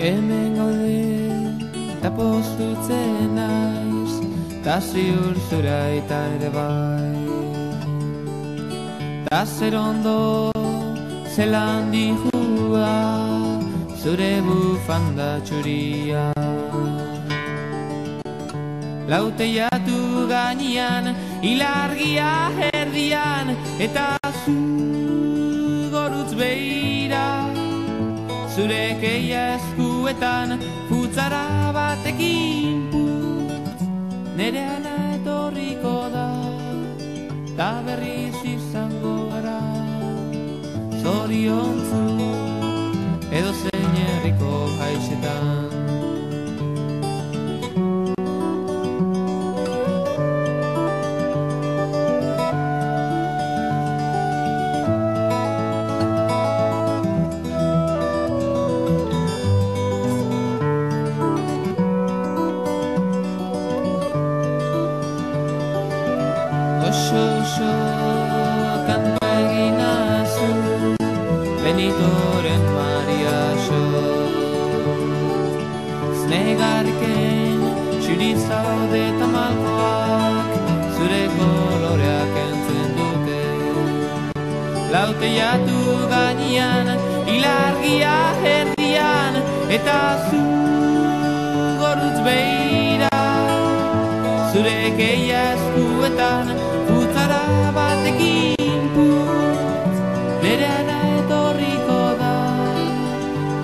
Hemen gaude, eta postutzen naiz, ta ziur zura eta ere bai. Ta zer ondo, zelan dihua, zure bufanda txuria. Lauteiatu gainean, ilargia erdian, eta zu gorutz beira. Zure keia eskuetan, futzara batekin putz, nere ana etorriko da, ta berriz izango gara. Zoriontzu, edo zein herriko haixetan. Oso kantu egin azu, Benitoren Maria so. Znegarken txuri zaude eta malkoak, zure koloreak entzun dute. Lauteiatu gainean, ilargia erdian, eta zu gorutz beira. Zure keia eskuetan, futzara batekin putz, nere ana etorriko da,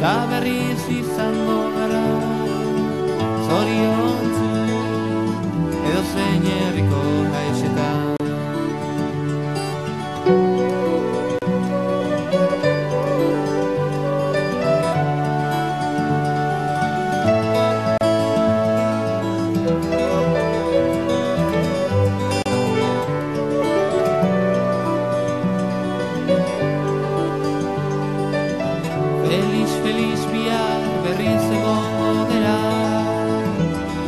ta berriz izango gara. Zoriontzu, edo zein herriko haixetan. Feliz bihar berriz egongo dela,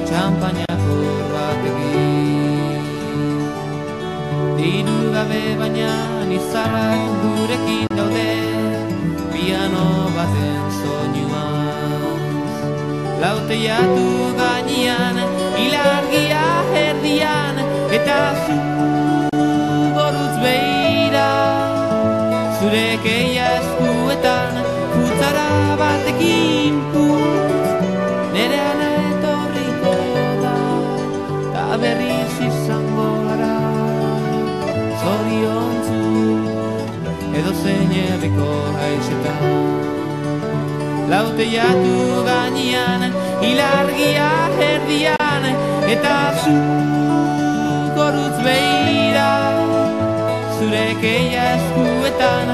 txampainako batekin. Diru gabe baina izarrak gurekin daude, piano baten soinuaz. Lauteiatu gainean, ilargia erdian, eta zu gorutz beira. Zure keia eskuetan, futzara batekin putz, nere ana etorriko da, ta berriz izango gara. Zoriontzu, edo zein herriko haixetan. Lauteiatu gainean, ilargia erdian, eta zu gorutz beira. Zure keia eskuetan,